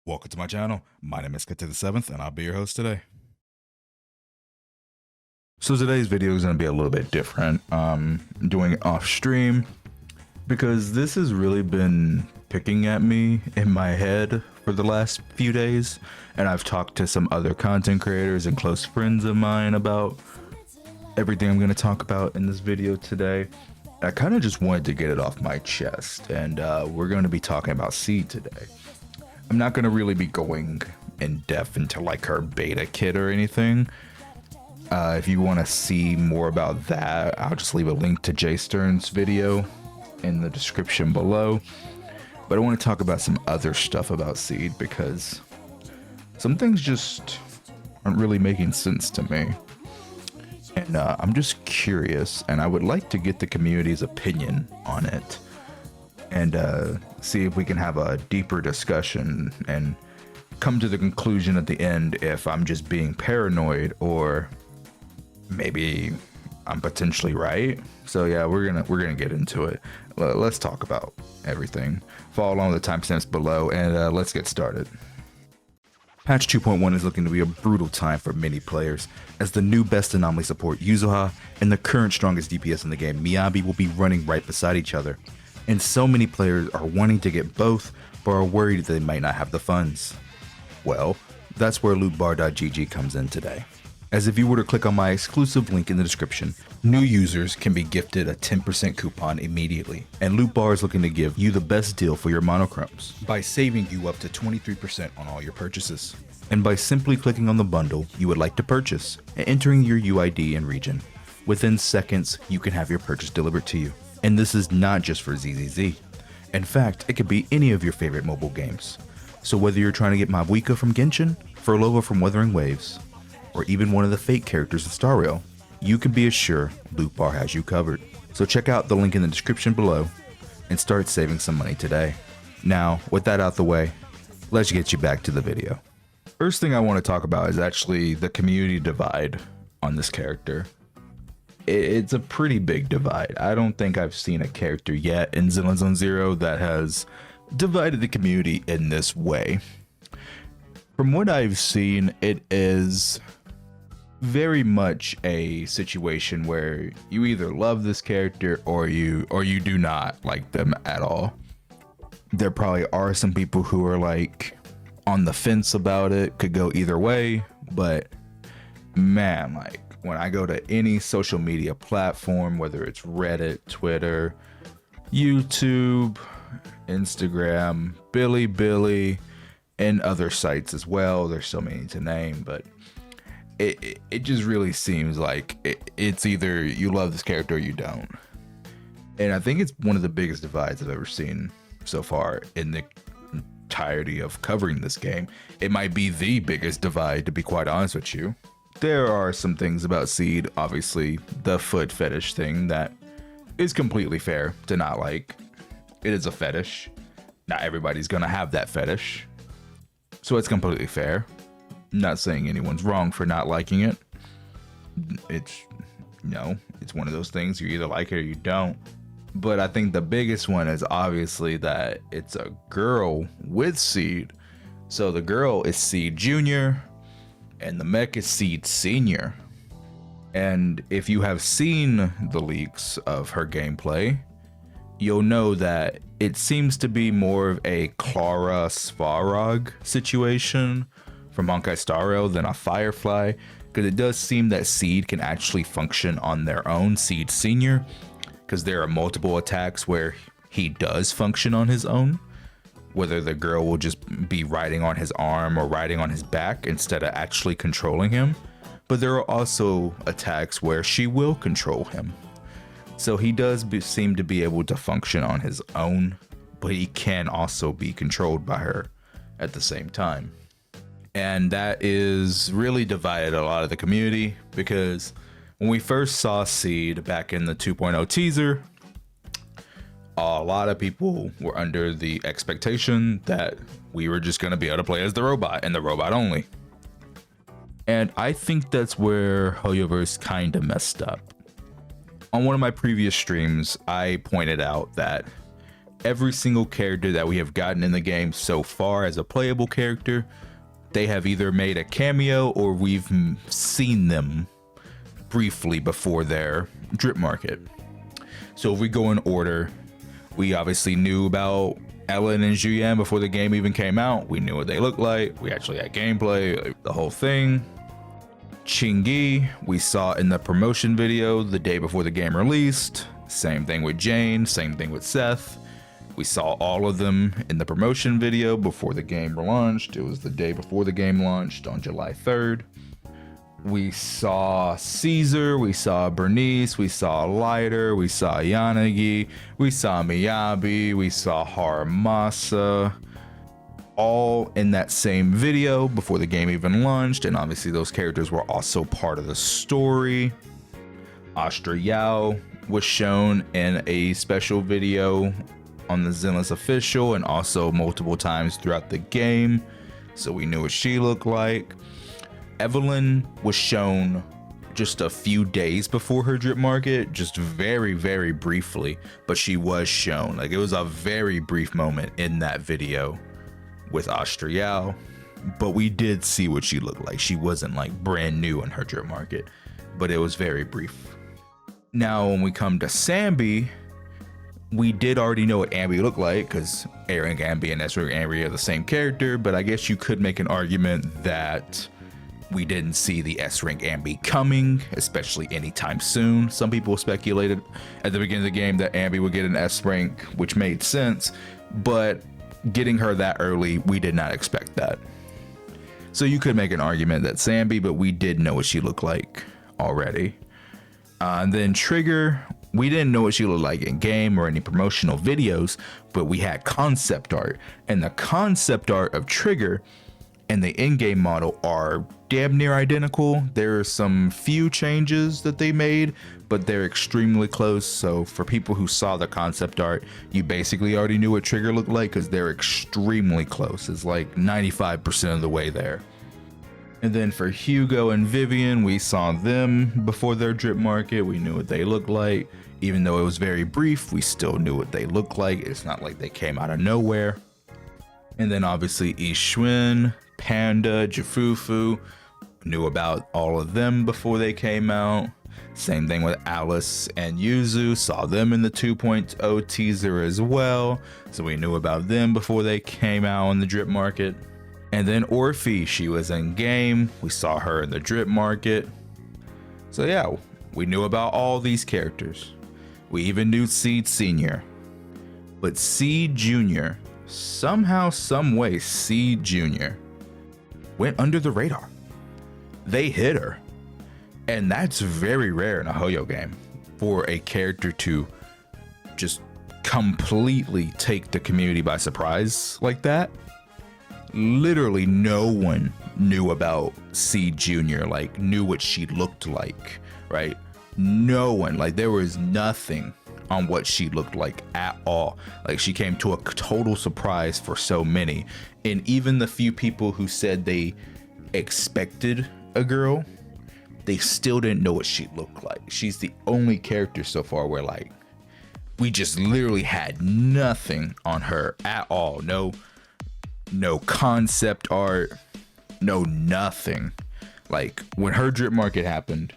Welcome to my channel. My name is Kat to the 7th, and I'll be your host today. So today's video is going to be a little bit different. Doing it off stream because this has really been picking at me in my head for the last few days, and I've talked to some other content creators and close friends of mine about everything I'm going to talk about in this video today. I kind of just wanted to get it off my chest, and we're going to be talking about Seed today. I'm not going to really be going in depth into like her beta kit or anything. If you want to see more about that, I'll just leave a link to Jay Stern's video in the description below. But I want to talk about some other stuff about Seed because some things just aren't really making sense to me. And I'm just curious, and I would like to get the community's opinion on it. And see if we can have a deeper discussion and come to the conclusion at the end if I'm just being paranoid or maybe I'm potentially right. So yeah, we're gonna get into it. Let's talk about everything. Follow along with the timestamps below, and let's get started. Patch 2.1 is looking to be a brutal time for many players, as the new best anomaly support Yuzuha and the current strongest DPS in the game Miyabi will be running right beside each other. And so many players are wanting to get both, but are worried they might not have the funds. Well, that's where lootbar.gg comes in today. As if you were to click on my exclusive link in the description, new users can be gifted a 10% coupon immediately, and Lootbar is looking to give you the best deal for your monochromes by saving you up to 23% on all your purchases. And by simply clicking on the bundle you would like to purchase and entering your UID and region, within seconds you can have your purchase delivered to you. And this is not just for ZZZ. In fact, it could be any of your favorite mobile games. So whether you're trying to get Mabuika from Genshin, Furlova from Wuthering Waves, or even one of the fake characters in Star Rail, you can be assured Lootbar has you covered. So check out the link in the description below and start saving some money today. Now, with that out the way, let's get you back to the video. First thing I want to talk about is actually the community divide on this character. It's a pretty big divide. I don't think I've seen a character yet in Zenless Zone Zero that has divided the community in this way. From what I've seen, it is very much a situation where you either love this character or you do not like them at all. There probably are some people who are like on the fence about it, could go either way, but man, like when I go to any social media platform, whether it's Reddit, Twitter, YouTube, Instagram, Bilibili, and other sites as well, there's so many to name, but it just really seems like it's either you love this character or you don't. And I think it's one of the biggest divides I've ever seen so far in the entirety of covering this game. It might be the biggest divide, to be quite honest with you. There are some things about Seed, obviously the foot fetish thing, that is completely fair to not like. It is a fetish. Not everybody's gonna have that fetish, so it's completely fair. Not saying anyone's wrong for not liking it. It's one of those things, you either like it or you don't. But I think the biggest one is obviously that it's a girl with Seed. So the girl is Seed Junior and the mech is Seed Senior. And if you have seen the leaks of her gameplay, you'll know that it seems to be more of a Clara Svarog situation from Honkai Star Rail than a Firefly, because it does seem that Seed can actually function on their own, Seed Senior, because there are multiple attacks where he does function on his own, whether the girl will just be riding on his arm or riding on his back instead of actually controlling him. But there are also attacks where she will control him. So he does seem to be able to function on his own, but he can also be controlled by her at the same time. And that is really divided a lot of the community, because when we first saw Seed back in the 2.0 teaser, a lot of people were under the expectation that we were just going to be able to play as the robot and the robot only. And I think that's where Hoyoverse kind of messed up. On one of my previous streams, I pointed out that every single character that we have gotten in the game so far as a playable character, they have either made a cameo or we've seen them briefly before their drip market. So if we go in order, we obviously knew about Ellen and Julian before the game even came out. We knew what they looked like. We actually had gameplay, like, the whole thing. Chingy, we saw in the promotion video the day before the game released. Same thing with Jane, same thing with Seth. We saw all of them in the promotion video before the game launched. It was the day before the game launched on July 3rd. We saw Caesar, we saw Bernice, we saw Lighter, we saw Yanagi, we saw Miyabi, we saw Haramasa, all in that same video before the game even launched, and obviously those characters were also part of the story. Astra Yao was shown in a special video on the Zenless official and also multiple times throughout the game, so we knew what she looked like. Evelyn was shown just a few days before her drip market, just very, very briefly, but she was shown. Like, it was a very brief moment in that video with Astra Yao, but we did see what she looked like. She wasn't like brand new in her drip market, but it was very brief. Now, when we come to Sambi, we did already know what Ambi looked like because A-Rank Ambi and S-Rank Ambi are the same character, but I guess you could make an argument that we didn't see the S-Rank Ambi coming, especially anytime soon. Some people speculated at the beginning of the game that Ambi would get an S-Rank, which made sense, but getting her that early, we did not expect that. So you could make an argument that Sambi, but we did know what she looked like already. And then Trigger, we didn't know what she looked like in game or any promotional videos, but we had concept art, and the concept art of Trigger and the in-game model are damn near identical. There are some few changes that they made, but they're extremely close. So for people who saw the concept art, you basically already knew what Trigger looked like because they're extremely close. It's like 95% of the way there. And then for Hugo and Vivian, we saw them before their drip market. We knew what they looked like. Even though it was very brief, we still knew what they looked like. It's not like they came out of nowhere. And then obviously Ishwin, Panda, Jafufu, knew about all of them before they came out. Same thing with Alice and Yuzu, saw them in the 2.0 teaser as well, so we knew about them before they came out on the drip market. And then Orphe, she was in game, we saw her in the drip market. So yeah, we knew about all these characters. We even knew Seed Senior. But Seed Junior, somehow, someway, Seed Junior went under the radar. They hit her. And that's very rare in a Hoyo game for a character to just completely take the community by surprise like that. Literally no one knew about Seed Junior, like knew what she looked like, right? No one, like there was nothing on what she looked like at all. Like she came to a total surprise for so many. And even the few people who said they expected a girl, they still didn't know what she looked like. She's the only character so far where like we just literally had nothing on her at all. No concept art, no nothing. Like when her drip market happened,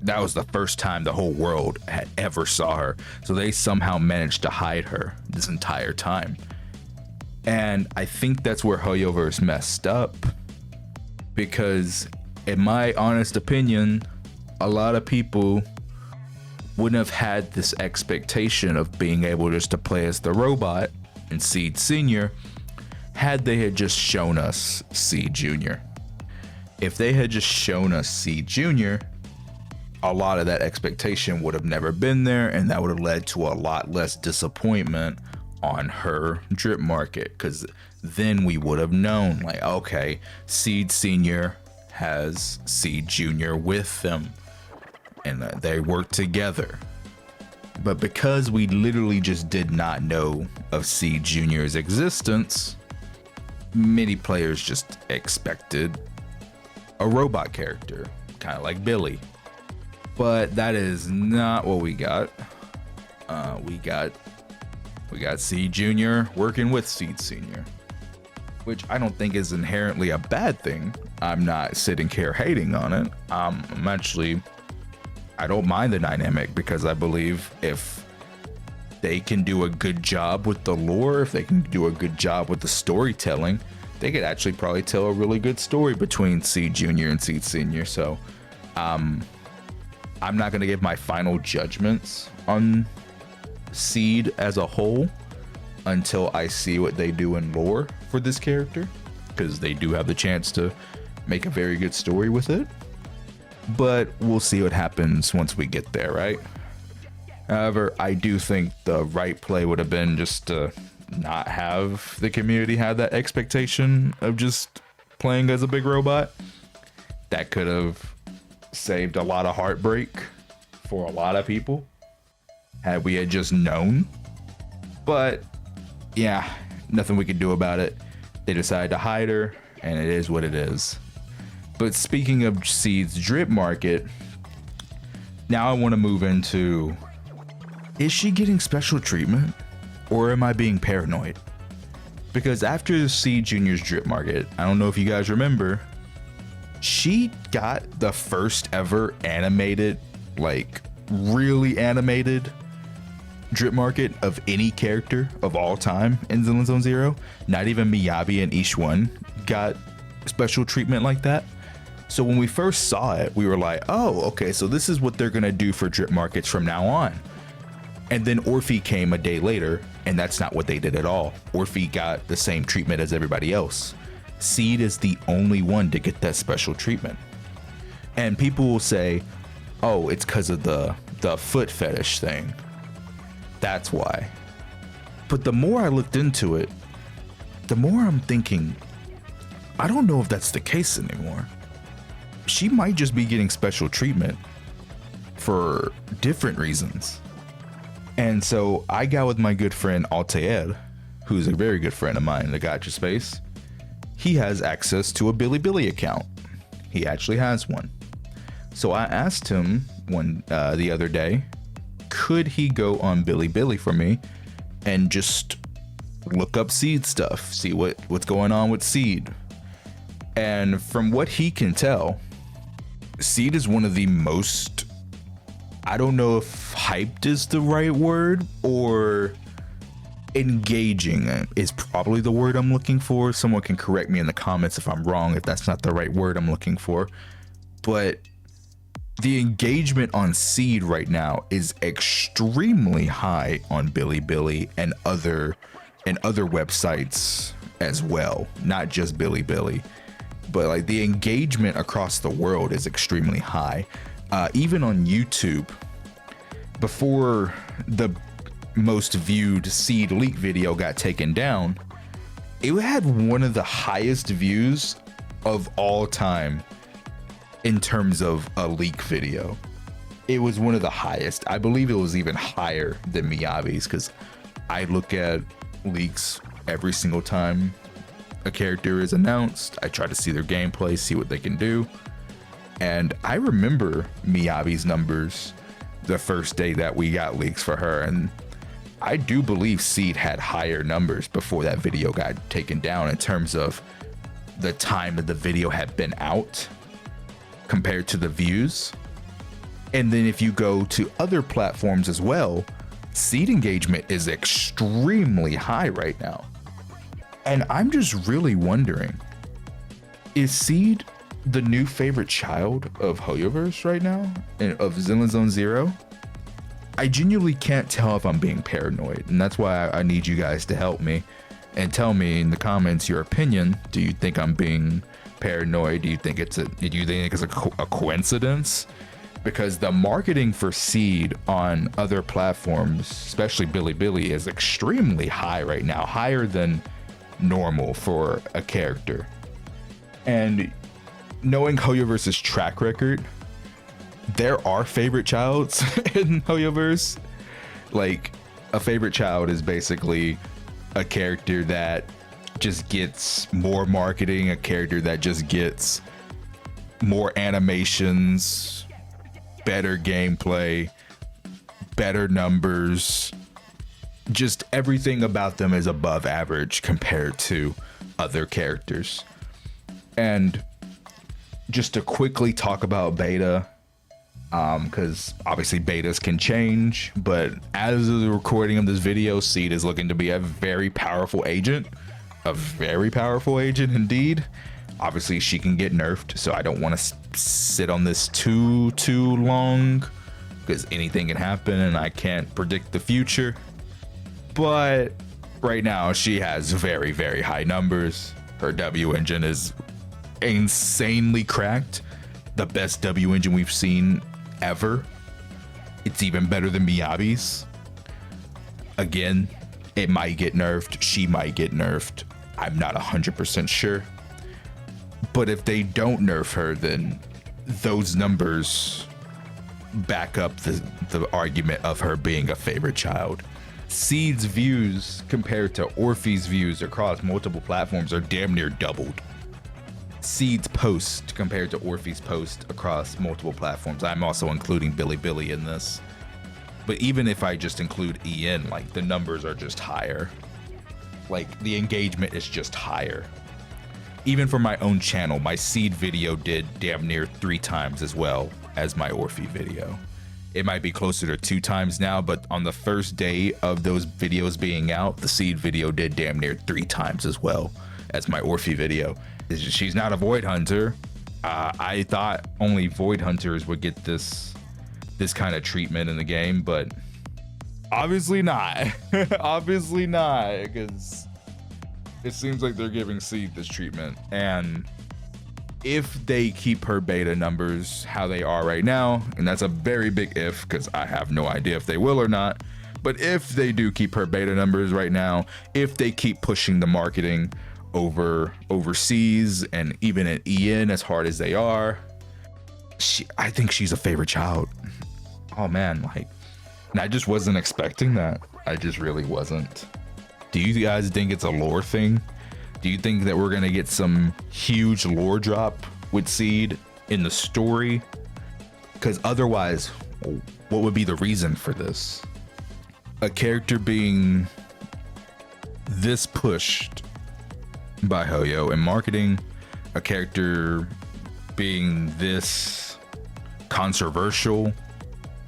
that was the first time the whole world had ever saw her. So they somehow managed to hide her this entire time. And I think that's where Hoyoverse messed up, because in my honest opinion, a lot of people wouldn't have had this expectation of being able just to play as the robot in Seed Senior had they had just shown us Seed Junior. If they had just shown us Seed Junior, a lot of that expectation would have never been there, and that would have led to a lot less disappointment on her drip market, because then we would have known like, okay, Seed Senior has Seed Junior with them and they work together. But because we literally just did not know of Seed Junior's existence, many players just expected a robot character, kind of like Billy. But that is not what we got. We got We got Seed Jr. working with Seed Senior, which I don't think is inherently a bad thing. I'm not sitting here hating on it. I don't mind the dynamic, because I believe if they can do a good job with the lore, if they can do a good job with the storytelling, they could actually probably tell a really good story between Seed Jr. and Seed Senior. So I'm not going to give my final judgments on Seed as a whole until I see what they do in lore for this character, because they do have the chance to make a very good story with it. But we'll see what happens once we get there, right? However, I do think the right play would have been just to not have the community have that expectation of just playing as a big robot. That could have saved a lot of heartbreak for a lot of people had we had just known. But yeah, nothing we could do about it. They decided to hide her, and it is what it is. But speaking of Seed's drip market, now I want to move into, is she getting special treatment, or am I being paranoid? Because after the Seed Junior's drip market, I don't know if you guys remember, she got the first ever animated, like really animated drip market of any character of all time in Zenless Zone Zero. Not even Miyabi and Ishwan got special treatment like that. So when we first saw it, we were like, oh, okay, so this is what they're gonna do for drip markets from now on. And then Orphe came a day later, and that's not what they did at all. Orphe got the same treatment as everybody else. Seed is the only one to get that special treatment. And people will say, oh, it's because of the foot fetish thing. That's why. But the more I looked into it, the more I'm thinking, I don't know if that's the case anymore. She might just be getting special treatment for different reasons. And so I got with my good friend Altair, who's a very good friend of mine in the gacha space. He has access to a Bilibili account. He actually has one. So I asked him the other day, could he go on Bilibili for me and just look up Seed stuff, see what's going on with Seed. And from what he can tell, Seed is one of the most, I don't know if hyped is the right word, or engaging is probably the word I'm looking for. Someone can correct me in the comments if I'm wrong, if that's not the right word I'm looking for. But the engagement on Seed right now is extremely high on Bilibili and other websites as well, not just Bilibili. But like the engagement across the world is extremely high. Even on YouTube, before the most viewed Seed leak video got taken down, it had one of the highest views of all time in terms of a leak video. It was one of the highest. I believe it was even higher than Miyabi's, because I look at leaks every single time a character is announced. I try to see their gameplay, see what they can do. And I remember Miyabi's numbers the first day that we got leaks for her, and I do believe Seed had higher numbers before that video got taken down in terms of the time that the video had been out compared to the views. And then if you go to other platforms as well, Seed engagement is extremely high right now. And I'm just really wondering, is Seed the new favorite child of Hoyoverse right now, and of Zenless Zone Zero? I genuinely can't tell if I'm being paranoid, and that's why I need you guys to help me and tell me in the comments your opinion. Do you think I'm being paranoid? Do you think it's a coincidence? Because the marketing for Seed on other platforms, especially Bilibili, is extremely high right now, higher than normal for a character. And knowing Hoyoverse's track record, there are favorite childs in Hoyoverse. Like, a favorite child is basically a character that just gets more marketing, a character that just gets more animations, better gameplay, better numbers, just everything about them is above average compared to other characters. And just to quickly talk about beta, because obviously betas can change, but as of the recording of this video, Seed is looking to be a very powerful agent. A very powerful agent indeed. Obviously she can get nerfed, so I don't want to sit on this too long, because anything can happen and I can't predict the future. But right now she has very, very high numbers. Her W engine is insanely cracked. The best W engine we've seen ever. It's even better than Miyabi's. Again, it might get nerfed. She might get nerfed. I'm not 100% sure. But if they don't nerf her, then those numbers back up the argument of her being a favorite child. Seed's views compared to Orphe's views across multiple platforms are damn near doubled. Seed's post compared to Orphe's post across multiple platforms. I'm also including Bilibili in this. But even if I just include EN, like, the numbers are just higher. Like, the engagement is just higher. Even for my own channel, my Seed video did damn near 3 times as well as my Orphe video. It might be closer to 2 times now, but on the first day of those videos being out, the Seed video did damn near 3 times as well as my Orphe video. She's not a Void Hunter. I thought only Void Hunters would get this kind of treatment in the game, but obviously not. Obviously not, because it seems like they're giving Seed this treatment. And if they keep her beta numbers how they are right now, and that's a very big if, because I have no idea if they will or not, but if they do keep her beta numbers right now, if they keep pushing the marketing overseas and even in EN as hard as they are, I think she's a favorite child. Oh man, like, and I just wasn't expecting that. I just really wasn't. Do you guys think it's a lore thing? Do you think that we're gonna get some huge lore drop with Seed in the story? Because otherwise, what would be the reason for this? A character being this pushed by Hoyo in marketing, a character being this controversial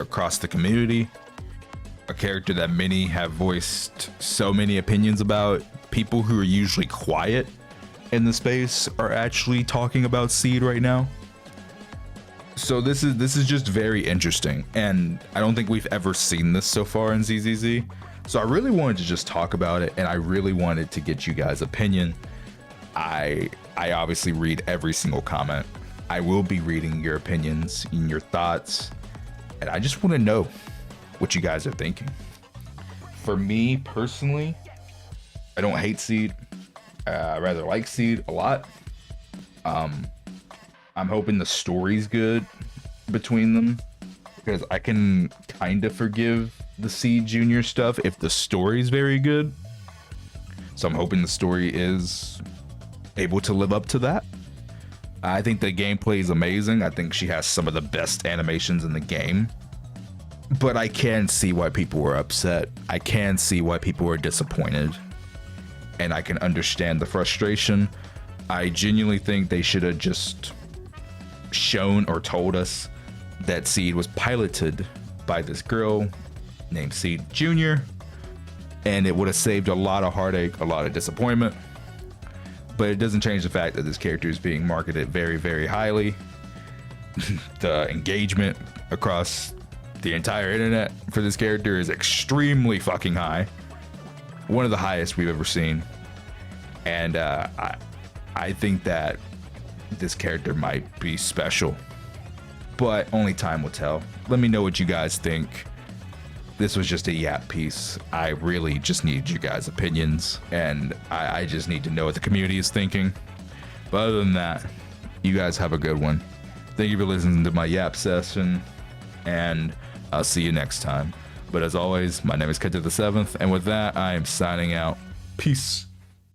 across the community, a character that many have voiced so many opinions about. People who are usually quiet in the space are actually talking about Seed right now. So this is just very interesting, and I don't think we've ever seen this so far in ZZZ. So I really wanted to just talk about it, and I really wanted to get you guys' opinion. I obviously read every single comment. I will be reading your opinions and your thoughts, and I just want to know what you guys are thinking. For me personally, I don't hate Seed. I rather like Seed a lot. I'm hoping the story's good between them, because I can kind of forgive the Seed Junior stuff if the story's very good. So I'm hoping the story is able to live up to that. I think the gameplay is amazing. I think she has some of the best animations in the game. But I can see why people were upset. I can see why people were disappointed. And I can understand the frustration. I genuinely think they should have just shown or told us that Seed was piloted by this girl named Seed Jr. And it would have saved a lot of heartache, a lot of disappointment. But it doesn't change the fact that this character is being marketed very, very highly. The engagement across the entire internet for this character is extremely fucking high. One of the highest we've ever seen. And I think that this character might be special, but only time will tell. Let me know what you guys think. This was just a yap piece. I really just need you guys' opinions, and I just need to know what the community is thinking. But other than that, you guys have a good one. Thank you for listening to my yap session, and I'll see you next time. But as always, my name is Kenta the 7th, and with that, I am signing out. Peace.